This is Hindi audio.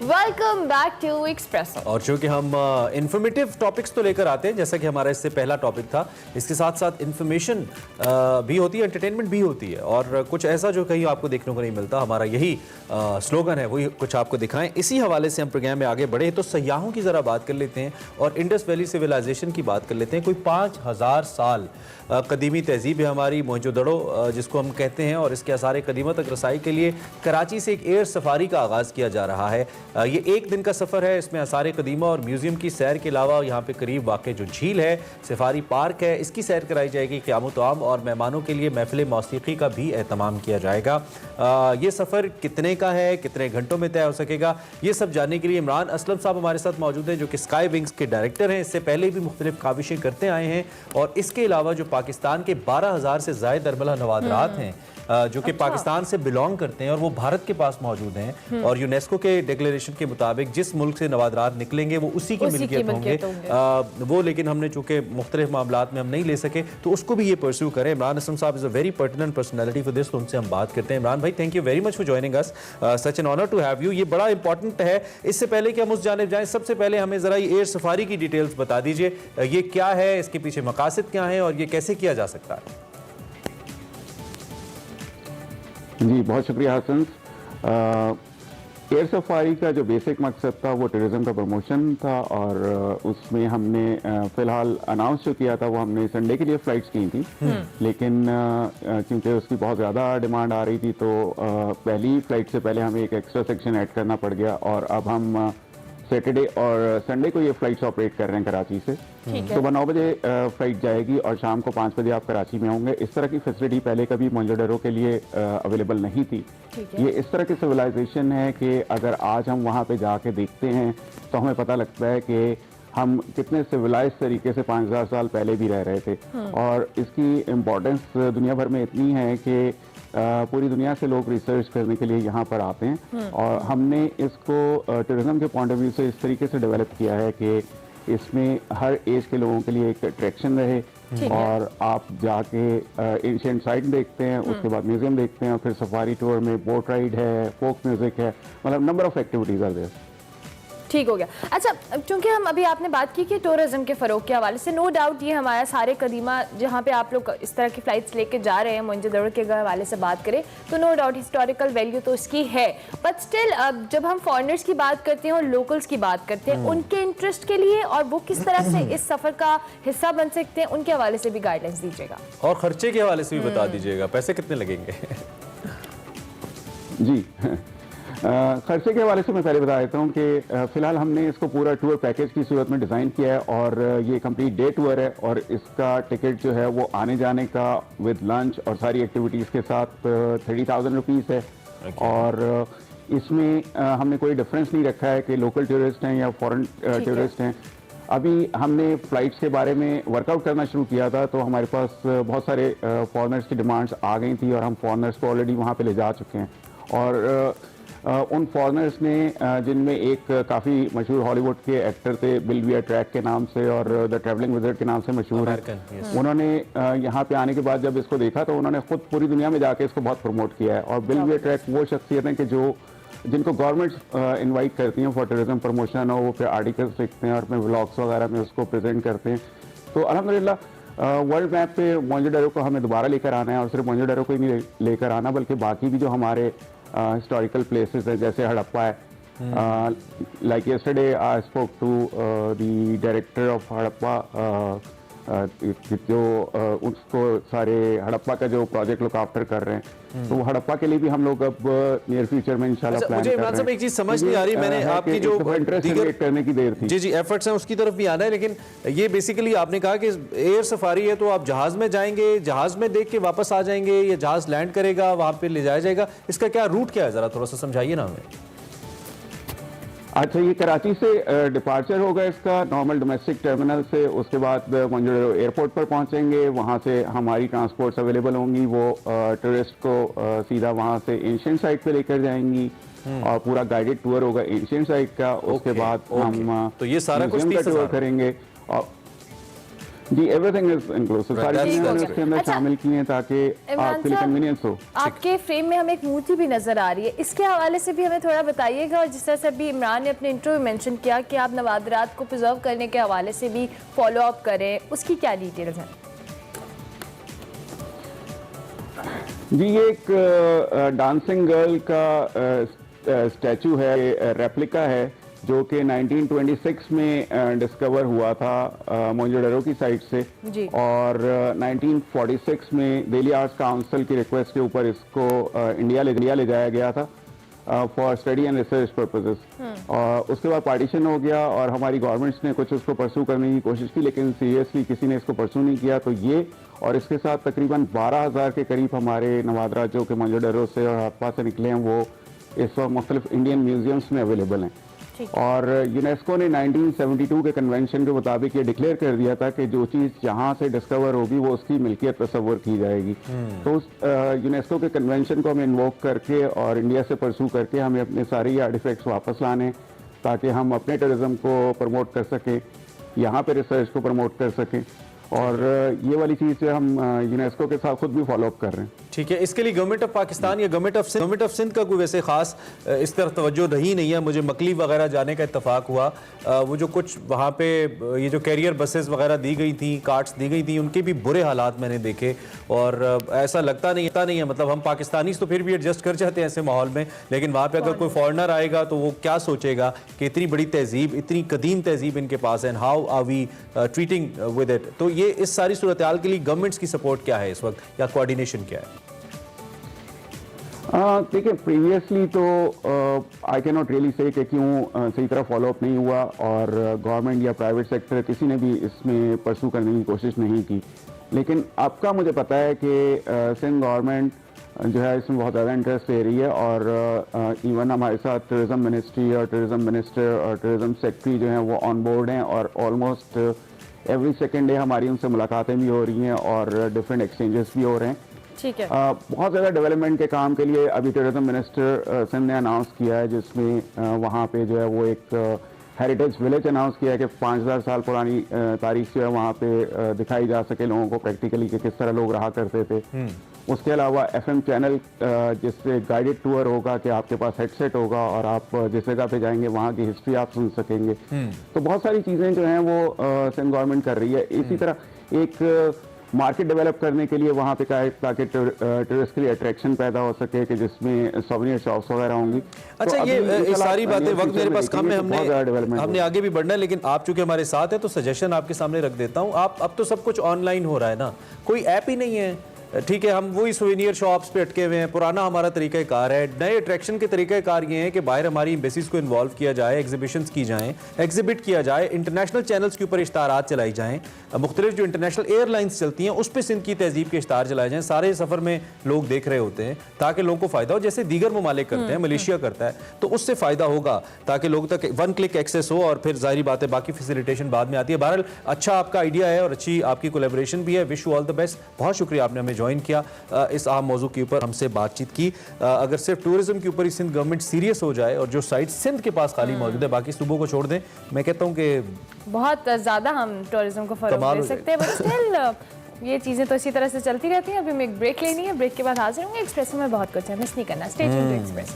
Welcome back to espresso. और चूंकि हम इंफॉर्मेटिव टॉपिक्स तो लेकर आते हैं, जैसा कि हमारा इससे पहला टॉपिक था, इसके साथ साथ इंफॉर्मेशन भी होती है, एंटरटेनमेंट भी होती है, और कुछ ऐसा जो कहीं आपको देखने को नहीं मिलता। हमारा यही स्लोगन है, वही कुछ आपको दिखाएं। इसी हवाले से हम प्रोग्राम में आगे बढ़े तो सयाहों की ज़रा बात कर लेते हैं और इंडस वैली सिविलाइजेशन की बात कर लेते हैं। कोई 5000 साल कदीमी तहजीब है हमारी मोहनजोदड़ो जिसको हम कहते हैं, और इसके आसार कदीमत तक रसाई के लिए कराची से एक एयर सफारी का आगाज़ किया जा रहा है। ये एक दिन का सफ़र है। इसमें आसार कदीमा और म्यूज़ियम की सैर के अलावा यहाँ पे करीब वाक़ जो झील है, सफारी पार्क है, इसकी सैर कराई जाएगी। क़यामुत आम और मेहमानों के लिए महफ़िल मौसीक़ी का भी एहतमाम किया जाएगा। ये सफ़र कितने का है, कितने घंटों में तय हो सकेगा, ये सब जानने के लिए इमरान असलम साहब हमारे साथ मौजूद हैं, जो कि स्काई विंग्स के डायरेक्टर हैं। इससे पहले भी मुख्तलिफ काविशें करते आए हैं, और इसके अलावा जो पाकिस्तान के 12,000 से ज़ायद अरमला नवादरात हैं जो कि पाकिस्तान से बिलोंग करते हैं और वो भारत के पास मौजूद हैं, और यूनेस्को के डिक्लेरेशन के मुताबिक जिस मुल्क से नवादरात निकलेंगे वो उसी की मिल्कियत होंगे। वो लेकिन हमने चूंकि मुख्तलिफ मामलात में हम नहीं ले सके, तो उसको भी ये परस्यू करें। इमरान असलम साहब is a very pertinent personality for this, तो उनसे हम बात करते हैं। इमरान भाई, thank you very much for joining us, such an honour to have you. ये बड़ा इंपॉर्टेंट है। इससे पहले कि हम उस जानिब जाएं, सबसे पहले हमें ज़रा ये एयर सफारी की डिटेल्स बता दीजिए। ये क्या है, इसके पीछे मकासद क्या है, और ये कैसे किया जा सकता है? जी, बहुत शुक्रिया हसन। एयर सफारी का जो बेसिक मकसद था वो टूरिज़्म का प्रमोशन था, और उसमें हमने फ़िलहाल अनाउंस जो किया था वो हमने संडे के लिए फ़्लाइट्स की थी, लेकिन क्योंकि उसकी बहुत ज़्यादा डिमांड आ रही थी तो पहली फ़्लाइट से पहले हमें एक एक्स्ट्रा सेक्शन ऐड करना पड़ गया, और अब हम सैटरडे और संडे को ये फ़्लाइट्स ऑपरेट कर रहे हैं कराची से। सुबह 9 बजे फ़्लाइट जाएगी और शाम को 5 बजे आप कराची में होंगे। इस तरह की फैसिलिटी पहले कभी मोहनजोदड़ो के लिए अवेलेबल नहीं थी। ये इस तरह की सिविलाइजेशन है कि अगर आज हम वहाँ पे जाके देखते हैं तो हमें पता लगता है कि हम कितने सिविलाइज तरीके से 5000 साल पहले भी रह रहे थे, और इसकी इम्पोर्टेंस दुनिया भर में इतनी है कि पूरी दुनिया से लोग रिसर्च करने के लिए यहाँ पर आते हैं। और हमने इसको टूरिज्म के पॉइंट ऑफ व्यू से इस तरीके से डेवलप किया है कि इसमें हर एज के लोगों के लिए एक अट्रैक्शन रहे, और आप जाके एंशिएंट साइट देखते हैं, उसके बाद म्यूजियम देखते हैं, और फिर सफारी टूर में बोट राइड है, फोक म्यूजिक है, मतलब number of activities are there. ठीक हो गया। अच्छा, क्योंकि हम अभी आपने बात की कि टूरिज्म के फ़रोग के हवाले से, नो डाउट ये हमारा सारे कदीमा जहाँ पे आप लोग इस तरह की फ़्लाइट्स लेके जा रहे हैं, मोहनजोदड़ो के हवाले से बात करें तो नो डाउट हिस्टोरिकल वैल्यू तो उसकी है, बट स्टिल जब हम फॉरेनर्स की बात करते हैं और लोकल्स की बात करते हैं, उनके इंटरेस्ट के लिए और वो किस तरह से इस सफ़र का हिस्सा बन सकते हैं, उनके हवाले से भी गाइडेंस दीजिएगा, और खर्चे के हवाले से भी बता दीजिएगा, पैसे कितने लगेंगे? जी, खर्चे के हवाले से मैं पहले बता देता हूँ कि फ़िलहाल हमने इसको पूरा टूर पैकेज की सूरत में डिज़ाइन किया है, और ये कंप्लीट डे टूर है, और इसका टिकट जो है वो आने जाने का विद लंच और सारी एक्टिविटीज़ के साथ 30,000 रुपीज़ है। और इसमें हमने कोई डिफरेंस नहीं रखा है कि लोकल टूरिस्ट हैं या फॉरेन टूरिस्ट हैं। अभी हमने फ़्लाइट्स के बारे में वर्कआउट करना शुरू किया था, तो हमारे पास बहुत सारे फॉरेनर्स की डिमांड्स आ गई थी, और हम फॉरेनर्स को ऑलरेडी वहाँ पर ले जा चुके हैं। और उन फॉरेनर्स ने जिनमें एक काफ़ी मशहूर हॉलीवुड के एक्टर थे, बिल वियर ट्रैक के नाम से और द ट्रैवलिंग विज़र्ड के नाम से मशहूर है, उन्होंने यहाँ पे आने के बाद जब इसको देखा तो उन्होंने खुद पूरी दुनिया में जाके इसको बहुत प्रमोट किया है। और बिल वियर ट्रैक वो शख्सियत हैं कि जिनको गवर्नमेंट इन्वाइट करती हैं फॉर टूरिज्म प्रमोशन, और वो फिर आर्टिकल्स लिखते हैं और अपने व्लॉग्स वगैरह में उसको प्रेजेंट करते हैं। तो अल्हम्दुलिल्लाह वर्ल्ड मैप पे मोहनजोदड़ो को हमें दोबारा लेकर आना है, और सिर्फ मोहनजोदड़ो को ही नहीं लेकर आना बल्कि बाकी भी जो हमारे हिस्टोरिकल प्लेसेस हैं, जैसे हड़प्पा है। Like yesterday I spoke to the director of Harappa, जो उसको सारे हड़प्पा का जो प्रोजेक्ट लुक आफ्टर कर रहे हैं, तो वो हड़प्पा के लिए भी हम लोग अब नियर फ्यूचर में इंशाल्लाह प्लान कर रहे हैं। एक चीज समझ नहीं आ रही, मैंने आपकी जो इंटरेस्ट करने की देर थी, जी एफर्ट्स हैं उसकी तरफ भी आना है, लेकिन ये बेसिकली आपने कहा कि एयर सफारी है, तो आप जहाज में जाएंगे, जहाज में देख के वापस आ जाएंगे, या जहाज लैंड करेगा वहां पे ले जाया जाएगा, इसका क्या रूट क्या है, जरा थोड़ा सा समझाइए ना हमें। अच्छा, ये कराची से डिपार्चर होगा इसका नॉर्मल डोमेस्टिक टर्मिनल से, उसके बाद मोहनजोदड़ो एयरपोर्ट पर पहुंचेंगे, वहां से हमारी ट्रांसपोर्ट्स अवेलेबल होंगी, वो टूरिस्ट को सीधा वहां से एंशिएंट साइट पे लेकर जाएंगी, और पूरा गाइडेड टूर होगा एंशिएंट साइट का। उसके बाद हम तो ये सारा कुछ टूर करेंगे। और जी, एवरीथिंग इज इंक्लूसिव, सारी That's- चीजें that's हमने उसके अंदर अच्छा, शामिल की हैं ताकि इमरान आपके लिए साहब, कन्वीनियंस हो। आपके फ्रेम में हमें एक मूर्ति भी नजर आ रही है, इसके हवाले से भी हमें थोड़ा बताइएगा। और जिस तरह से अभी इमरान ने अपने इंटरव्यू में मेंशन किया कि आप नवादरात को प्रिजर्व करने के हवाले से भी फॉलो अप करें, उसकी क्या डिटेल्स हैं? जी, ये एक डांसिंग गर्ल का स्टैचू है, रेप्लिका है, जो कि 1926 में डिस्कवर हुआ था मोहनजोदड़ो की साइड से। जी। और 1946 में दिल्ली आर्ट्स काउंसिल की रिक्वेस्ट के ऊपर इसको इंडिया ले जाया गया था for study and research purposes. और उसके बाद पार्टीशन हो गया और हमारी गवर्नमेंट्स ने कुछ उसको परसू करने की कोशिश की, लेकिन सीरियसली किसी ने इसको परसू नहीं किया। तो ये और इसके साथ तकरीबन 12,000 के करीब हमारे नवादरात जो कि मोहनजोदड़ो से और हड़प्पा से निकले हैं, वो इस वक्त मुख्तलिफ इंडियन म्यूजियम्स में अवेलेबल हैं। और यूनेस्को ने 1972 के कन्वेंशन के मुताबिक ये डिक्लेयर कर दिया था कि जो चीज़ जहाँ से डिस्कवर होगी वो उसकी मिल्कियत तस्वर की जाएगी। तो उस यूनेस्को के कन्वेंशन को हमें इन्वोक करके और इंडिया से परसू करके हमें अपने सारे आर्टिफैक्ट्स वापस लाने, ताकि हम अपने टूरिज्म को प्रमोट कर सकें, यहाँ पे रिसर्च को प्रमोट कर सकें। और ये वाली चीज़ हम यूनेस्को के साथ खुद भी फॉलो अप कर रहे हैं। ठीक है, इसके लिए गवर्नमेंट ऑफ पाकिस्तान या गवर्नमेंट ऑफ सिंध का कोई वैसे खास इस तरफ तवज्जो रही नहीं है। मुझे मकली वगैरह जाने का इत्तेफाक हुआ, वो जो कुछ वहाँ पे ये जो कैरियर बसेस वगैरह दी गई थी, कार्ट्स दी गई थी, उनके भी बुरे हालात मैंने देखे। और ऐसा लगता नहीं है, मतलब हम पाकिस्तानी तो फिर भी एडजस्ट कर जाते हैं ऐसे माहौल में, लेकिन वहाँ पर अगर कोई फॉरनर आएगा तो वो क्या सोचेगा कि इतनी बड़ी तहजीब, इतनी कदीम तहजीब इनके पास है, and how are we treating with it. तो ये इस सारी सूरत हाल के लिए गवर्नमेंट्स की सपोर्ट क्या है इस वक्त, या कोऑर्डिनेशन क्या है? देखिए, प्रीवियसली तो I can not really say कि क्यों सही तरह फॉलो अप नहीं हुआ और गवर्नमेंट या प्राइवेट सेक्टर किसी ने भी इसमें परसू करने की कोशिश नहीं की। लेकिन आपका मुझे पता है कि सिंध गवर्नमेंट जो है इसमें बहुत ज़्यादा इंटरेस्ट ले रही है। और इवन हमारे साथ टूरिज़म मिनिस्ट्री और टूरिज़म मिनिस्टर और टूरिज़म सेक्रेटरी जो हैं वो ऑन बोर्ड हैं, और ऑलमोस्ट एवरी सेकेंड डे हमारी उनसे मुलाकातें भी हो रही हैं और डिफरेंट एक्सचेंजेस भी हो रहे हैं। ठीक है। बहुत ज़्यादा डेवलपमेंट के काम के लिए अभी टूरिज्म मिनिस्टर सिंध ने अनाउंस किया है, जिसमें वहाँ पे जो है वो एक हेरिटेज विलेज अनाउंस किया है कि 5,000 साल पुरानी तारीख जो है वहाँ पे दिखाई जा सके लोगों को प्रैक्टिकली कि किस तरह लोग रहा करते थे। उसके अलावा FM चैनल जिससे गाइडेड टूर होगा कि आपके पास हेडसेट होगा और आप जिस जगह पे जाएंगे वहाँ की हिस्ट्री आप सुन सकेंगे। तो बहुत सारी चीज़ें जो हैं वो सिंध गवर्नमेंट कर रही है। इसी तरह एक मार्केट डेवलप करने के लिए वहाँ पे ताकि टूरिस्ट के लिए अट्रैक्शन पैदा हो सके कि जिसमें सोवेनियर शॉप्स वगैरह होंगी। अच्छा, तो ये सारी बातें वक्त मेरे पास कम है, हमने हमने आगे भी बढ़ना है, लेकिन आप चूंकि हमारे साथ है तो सजेशन आपके सामने रख देता हूँ। आप अब तो सब कुछ ऑनलाइन हो रहा है ना, कोई ऐप ही नहीं है, ठीक है, हम वही सोवेनियर शॉप्स पे अटके हुए हैं। पुराना हमारा तरीक़ाकार है। नए अट्रैक्शन के तरीक़ाकार ये हैं कि बाहर हमारी एम्बेसीज को इन्वॉल्व किया जाए, एग्जीबिशंस की जाएँ, एग्जिबिट किया जाए, इंटरनेशनल चैनल्स के ऊपर इश्तारात चलाई जाएँ, मुख्तलिफ जो इंटरनेशनल एयरलाइंस चलती हैं उस पर सिंध की तहजीब के इश्तार चलाए जाएँ। सारे सफ़र में लोग देख रहे होते हैं ताकि लोगों को फ़ायदा हो, जैसे दीगर ममालिक करते हैं, मलेशिया करता है, तो उससे फ़ायदा होगा ताकि लोगों तक वन क्लिक एक्सेस हो। और फिर जाहिर बात है बाकी फैसिलिटेशन बाद में आती है। बहरहाल अच्छा आपका आइडिया है और अच्छी आपकी कोलैबोरेशन भी है। Wish you all the best. बहुत शुक्रिया आपने हमें ज्वाइन किया, इस अहम मौजू के ऊपर हमसे बातचीत की। अगर सिर्फ टूरिज्म के ऊपर ही सिंध गवर्नमेंट सीरियस हो जाए और जो साइट सिंध के पास खाली मौजूद है बाकी सूबों को छोड़ दें, मैं कहता हूँ कि बहुत ज़्यादा हम टूरिज्म को फरोग दे सकते हैं। बट स्टिल ये चीज़ें तो इसी तरह से चलती रहती हैं। अभी हमें एक ब्रेक लेनी है, ब्रेक के बाद हाजिर होंगे। एक्सप्रेस में बहुत कुछ है, मिस नहीं करना। Stay tuned to express.